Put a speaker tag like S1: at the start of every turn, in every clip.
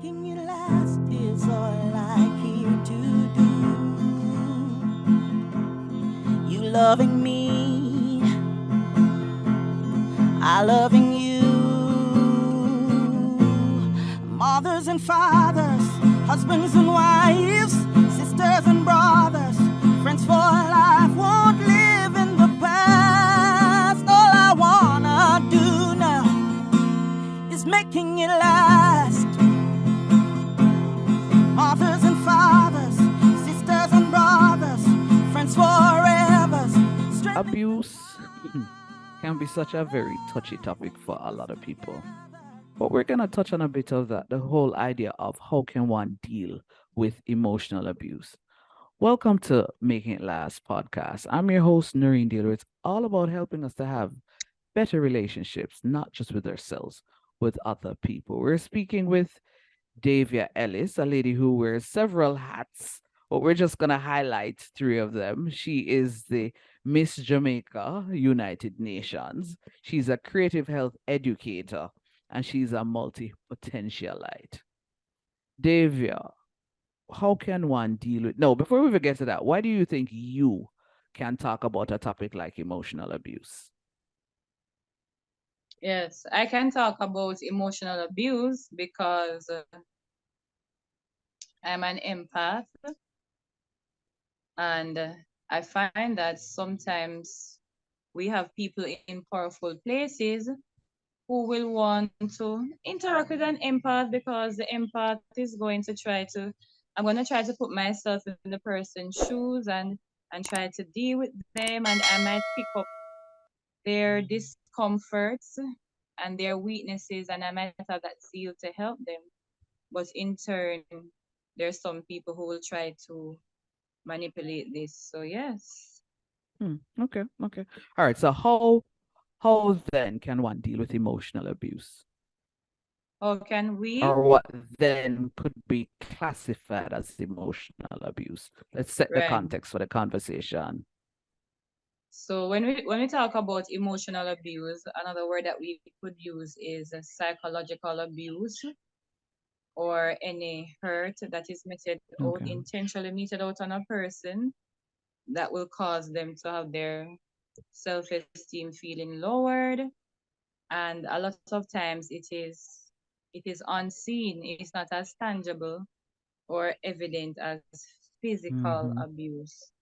S1: making it last is all I care to do. You loving me, I loving you. Mothers and fathers, husbands and wives, sisters and brothers, friends for life, won't live in the past. All I wanna do now is making it last. Mothers and fathers, sisters and brothers, friends forever.
S2: Abuse can be such a very touchy topic for a lot of people. But we're going to touch on a bit of that, the whole idea of how can one deal with emotional abuse. Welcome to Making It Last podcast. I'm your host, Noreen Dealer. It's all about helping us to have better relationships, not just with ourselves, with other people. We're speaking with Davia Ellis, a lady who wears several hats, but we're just going to highlight three of them. She is the Miss Jamaica United Nations. She's a creative health educator, and she's a multi potentialite. Davia, how can one deal with? No, before we even get to that, why do you think you can talk about a topic like emotional abuse?
S3: Yes, I can talk about emotional abuse because I'm an empath, and I find that sometimes we have people in powerful places who will want to interact with an empath because the empath is going to I'm going to try to put myself in the person's shoes and try to deal with them, and I might pick up their discomforts and their weaknesses, and I might have that zeal to help them. But in turn, there's some people who will try to manipulate this. So yes.
S2: Okay. All right. So how then can one deal with emotional abuse?
S3: How can we?
S2: Or what then could be classified as emotional abuse? Let's set the
S3: Right.
S2: context for the conversation.
S3: So when we talk about emotional abuse, another word that we could use is psychological abuse, or any hurt that is
S2: Okay.
S3: intentionally meted out on a person that will cause them to have their self-esteem feeling lowered, and a lot of times it is unseen, it's not as tangible or evident as physical
S2: Mm-hmm.
S3: abuse.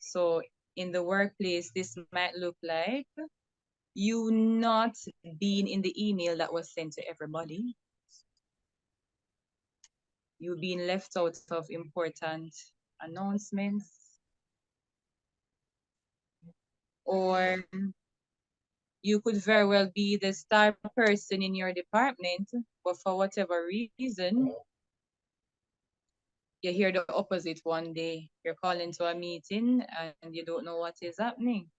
S3: So in the workplace, this might look like you not being in the email that was sent to everybody, you being left out of important announcements, or you could very well be the star person in your department, but for whatever reason, you hear the opposite one day. You're calling to a meeting and you don't know what is happening.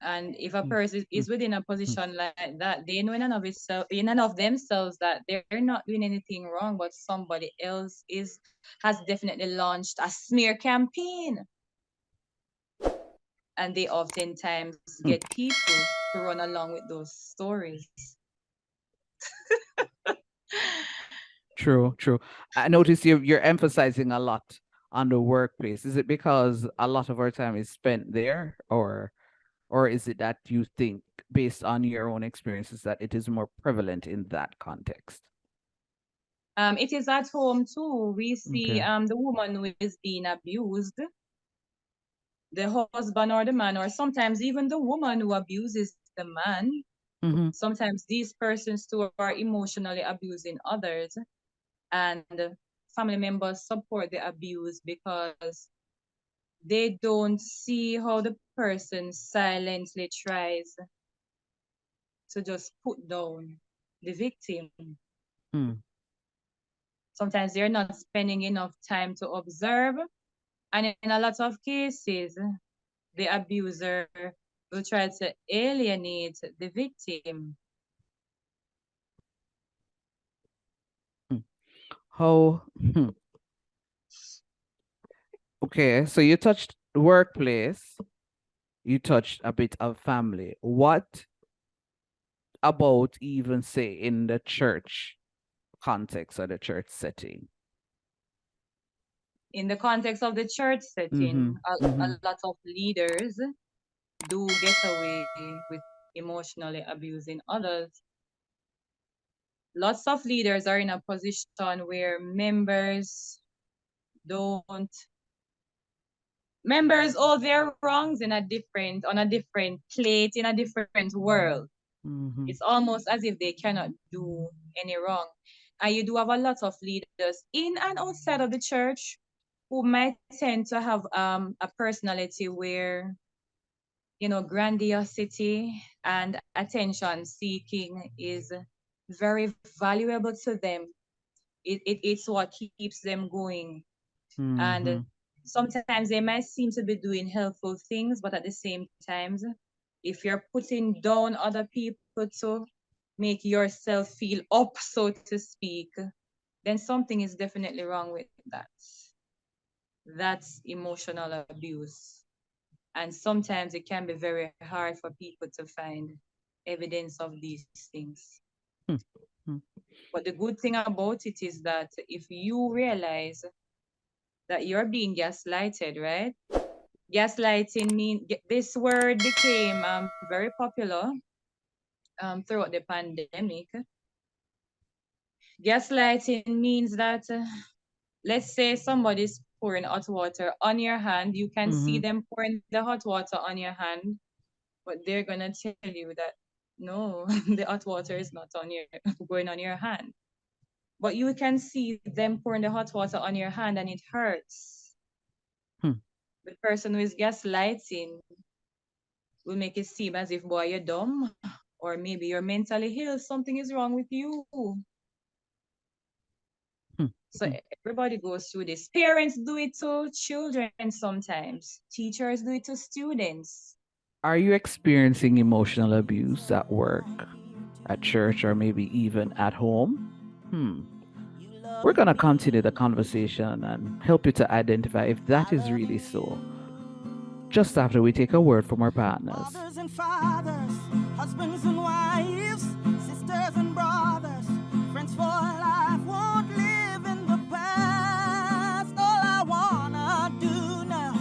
S3: And if a person is within a position like that, they know in and of themselves that they're not doing anything wrong, but somebody else is has definitely launched a smear campaign. And they oftentimes get people to run along with those stories.
S2: True. I notice you're emphasizing a lot on the workplace. Is it because a lot of our time is spent there, or is it that you think, based on your own experiences, that it is more prevalent in that context?
S3: It is at home too. We see
S2: Okay.
S3: the woman who is being abused, the husband or the man, or sometimes even the woman who abuses the man.
S2: Mm-hmm.
S3: Sometimes these persons too are emotionally abusing others, and family members support the abuse because they don't see how the person silently tries to just put down the victim.
S2: Mm.
S3: Sometimes they're not spending enough time to observe, and in a lot of cases, the abuser will try to alienate the victim.
S2: Mm. How? Okay, so you touched workplace, you touched a bit of family. What about even say in the church context or the church setting?
S3: In the context of the church setting, a lot of leaders do get away with emotionally abusing others. Lots of leaders are in a position where don't members all their wrongs on a different plate in a different world. It's almost as if they cannot do any wrong. And you do have a lot of leaders in and outside of the church who might tend to have a personality where, grandiosity and attention seeking is very valuable to them. It's what keeps them going. And sometimes they might seem to be doing helpful things, but at the same time, if you're putting down other people to make yourself feel up, so to speak, then something is definitely wrong with that. That's emotional abuse. And sometimes it can be very hard for people to find evidence of these things. But the good thing about it is that if you realize that you're being gaslighted, right? Gaslighting this word became very popular throughout the pandemic. Gaslighting means that, let's say somebody's pouring hot water on your hand. You can see them pouring the hot water on your hand, but they're gonna tell you that no, the hot water is not going on your hand. But you can see them pouring the hot water on your hand and it hurts. The person who is gaslighting will make it seem as if, boy, you're dumb, or maybe you're mentally ill, something is wrong with you. So everybody goes through this. Parents do it to children sometimes. Teachers do it to students.
S2: Are you experiencing emotional abuse at work, at church, or maybe even at home? We're going to continue the conversation and help you to identify if that is really so, just after we take a word from our partners.
S1: Mothers and fathers, husbands and wives, sisters and brothers, friends for life won't live in the past. All I wanna do now.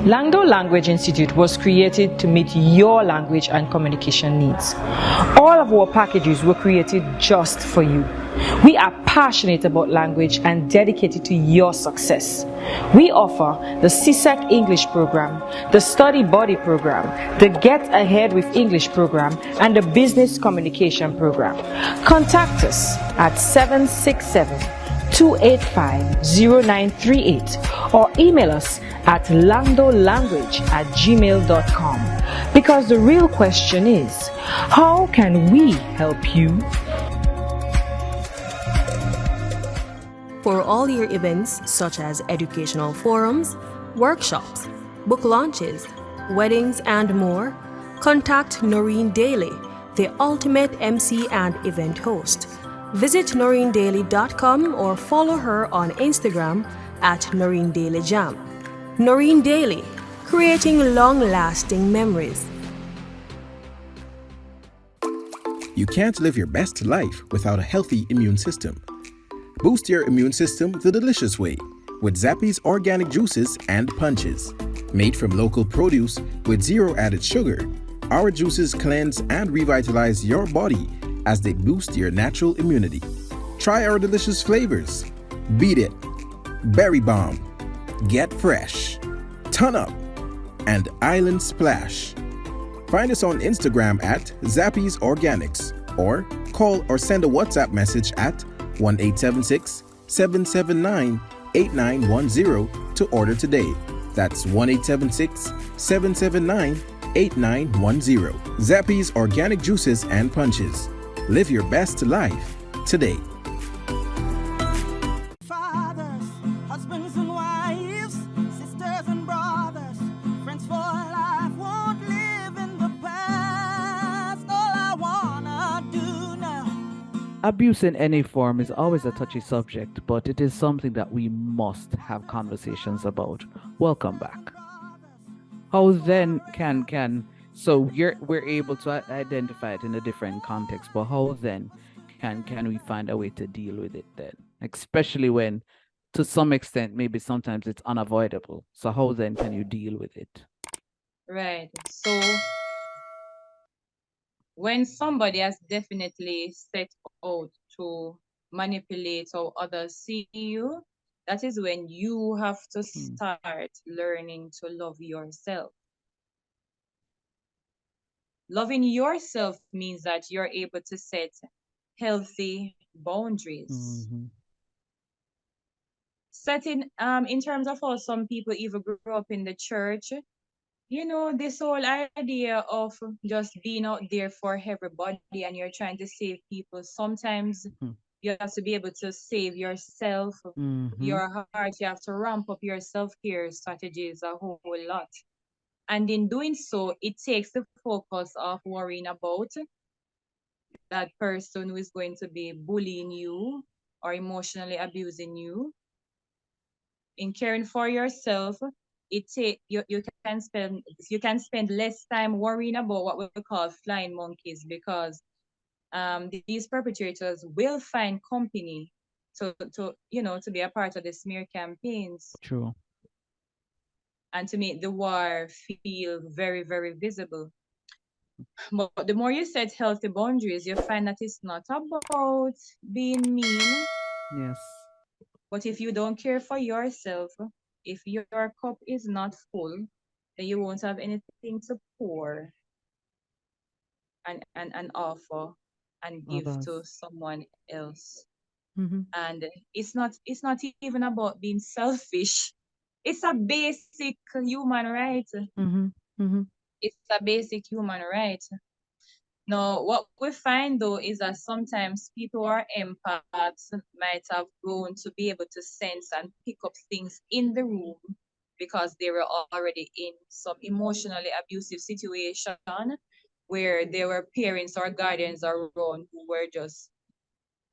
S4: Langdo Language Institute was created to meet your language and communication needs. All of our packages were created just for you. We are passionate about language and dedicated to your success. We offer the CSEC English program, the Study Buddy program, the Get Ahead with English program, and the Business Communication program. Contact us at 767-285-0938 or email us at langdolanguage@gmail.com. Because the real question is, how can we help you?
S5: For all your events such as educational forums, workshops, book launches, weddings, and more, contact Noreen Daly, the ultimate MC and event host. Visit noreendaily.com or follow her on Instagram at Noreen Daily Jam. Noreen Daily, creating long-lasting memories.
S6: You can't live your best life without a healthy immune system. Boost your immune system the delicious way with Zappy's organic juices and punches. Made from local produce with zero added sugar, our juices cleanse and revitalize your body as they boost your natural immunity. Try our delicious flavors: Beat It, Berry Bomb, Get Fresh, Ton Up, and Island Splash. Find us on Instagram at Zappy's Organics or call or send a WhatsApp message at 1-876-779-8910 to order today. That's 1-876-779-8910. Zappy's Organic Juices and Punches. Live your best life today.
S1: Fathers, husbands and wives, sisters and brothers, friends for life won't live in the past. All I wanna do now.
S2: Abuse in any form is always a touchy subject, but it is something that we must have conversations about. Welcome back. How then can So we're able to identify it in a different context, but how then can we find a way to deal with it then? Especially when to some extent maybe sometimes it's unavoidable. So how then can you deal with it?
S3: Right. So when somebody has definitely set out to manipulate how others see you, that is when you have to start learning to love yourself. Loving yourself means that you're able to set healthy boundaries.
S2: Mm-hmm.
S3: Setting in terms of how some people even grew up in the church, this whole idea of just being out there for everybody and you're trying to save people. Sometimes you have to be able to save yourself,
S2: Mm-hmm.
S3: your heart. You have to ramp up your self-care strategies a whole lot. And in doing so, it takes the focus of worrying about that person who is going to be bullying you or emotionally abusing you. In caring for yourself, you can spend less time worrying about what we call flying monkeys, because these perpetrators will find company to be a part of the smear campaigns
S2: True.
S3: and to make the war feel very, very visible. But the more you set healthy boundaries, you find that it's not about being mean,
S2: Yes.
S3: but if you don't care for yourself, if your cup is not full, then you won't have anything to pour and offer and give to
S2: Others.
S3: someone else.
S2: Mm-hmm.
S3: And it's not even about being selfish. It's a basic human right.
S2: Mm-hmm. Mm-hmm.
S3: It's a basic human right. Now, what we find though is that sometimes people who are empaths might have grown to be able to sense and pick up things in the room because they were already in some emotionally abusive situation where there were parents or guardians around who were just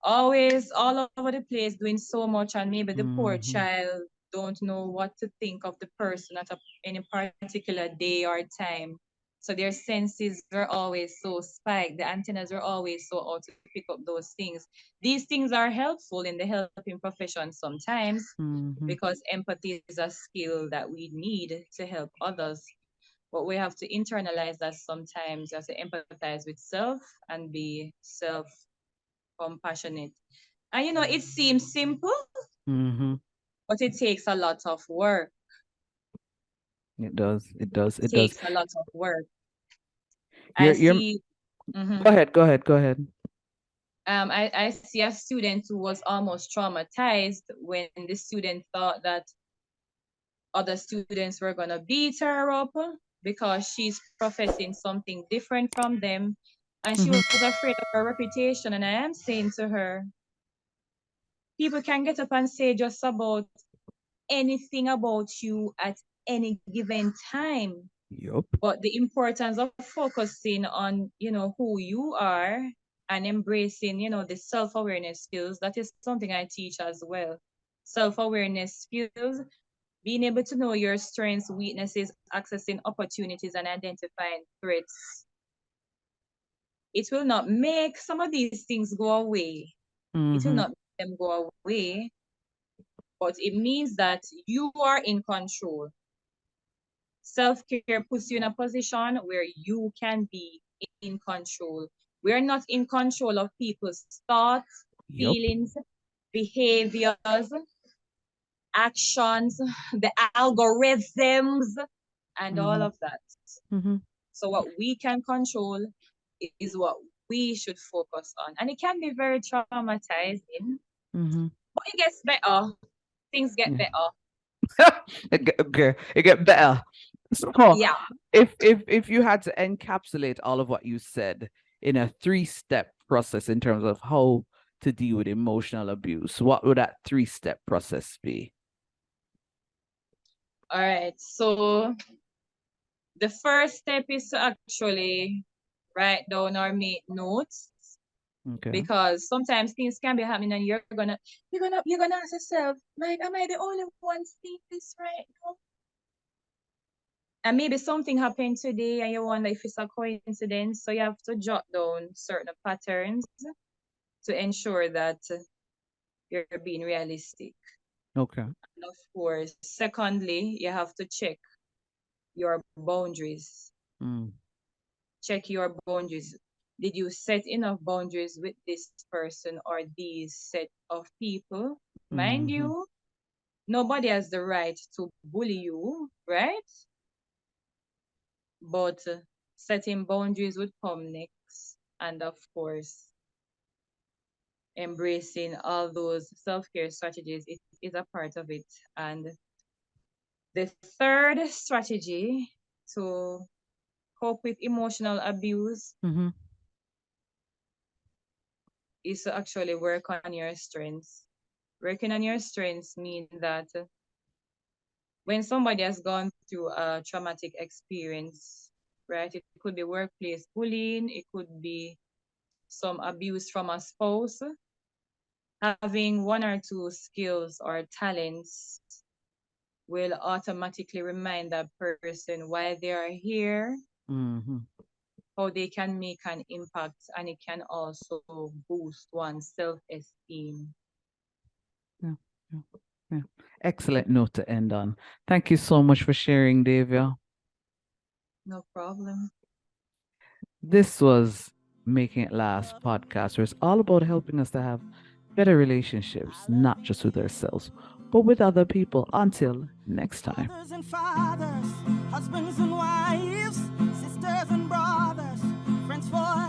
S3: always all over the place doing so much, and maybe the poor
S2: Mm-hmm.
S3: child don't know what to think of the person at any particular day or time. So their senses were always so spiked, the antennas were always so out to pick up those things. These things are helpful in the helping profession sometimes,
S2: Mm-hmm.
S3: because empathy is a skill that we need to help others, but we have to internalize that sometimes. You have to empathize with self and be self compassionate. And it seems simple,
S2: Mm-hmm.
S3: but it takes a lot of work.
S2: It does. It does.
S3: It
S2: It does.
S3: takes a lot of work. I
S2: You're
S3: see.
S2: go
S3: Mhm.
S2: ahead, go ahead, go ahead.
S3: I see a student who was almost traumatized when the student thought that other students were gonna beat her up because she's professing something different from them, and she
S2: Mm-hmm.
S3: was afraid of her reputation. And I am saying to her, people can get up and say just about anything about you at any given time.
S2: Yup.
S3: But the importance of focusing on, who you are and embracing, the self-awareness skills, that is something I teach as well. Self-awareness skills, being able to know your strengths, weaknesses, accessing opportunities, and identifying threats. It will not make some of these things go away. It will
S2: Mm-hmm.
S3: not make them go away, but it means that you are in control. Self-care puts you in a position where you can be in control. We're not in control of people's thoughts,
S2: Yup.
S3: feelings, behaviors, actions, the algorithms, and all
S2: Mm-hmm.
S3: of that.
S2: Mm-hmm.
S3: So what we can control is what we should focus on. And it can be very traumatizing,
S2: Mm-hmm.
S3: but it gets better. Things get
S2: Yeah.
S3: better.
S2: Okay, it get better. So,
S3: Yeah.
S2: if you had to encapsulate all of what you said in a three-step process in terms of how to deal with emotional abuse, what would that three-step process be?
S3: All right. So the first step is to actually write down or make notes,
S2: Okay.
S3: because sometimes things can be happening and you're gonna ask yourself, like, am I the only one seeing this right now? And maybe something happened today and you wonder if it's a coincidence. So you have to jot down certain patterns to ensure that you're being realistic.
S2: Okay.
S3: And of course, secondly, you have to check your boundaries.
S2: Mm.
S3: Check your boundaries. Did you set enough boundaries with this person or these set of people? Mind
S2: Mhm.
S3: you, nobody has the right to bully you, right? But setting boundaries would come next. And of course, embracing all those self-care strategies is a part of it. And the third strategy to cope with emotional abuse
S2: Mhm.
S3: is to actually work on your strengths. Working on your strengths means that when somebody has gone through a traumatic experience, right? It could be workplace bullying, it could be some abuse from a spouse. Having one or two skills or talents will automatically remind that person why they are here,
S2: Mhm.
S3: how they can make an impact, and it can also boost one's self-esteem.
S2: Yeah. Yeah. Yeah. Excellent note to end on. Thank you so much for sharing, Davia.
S3: No problem.
S2: This was Making It Last podcast, where it's all about helping us to have better relationships, not just with ourselves, but with other people. Until next time.
S1: Mothers and fathers, husbands and wives, sisters and brothers, friends for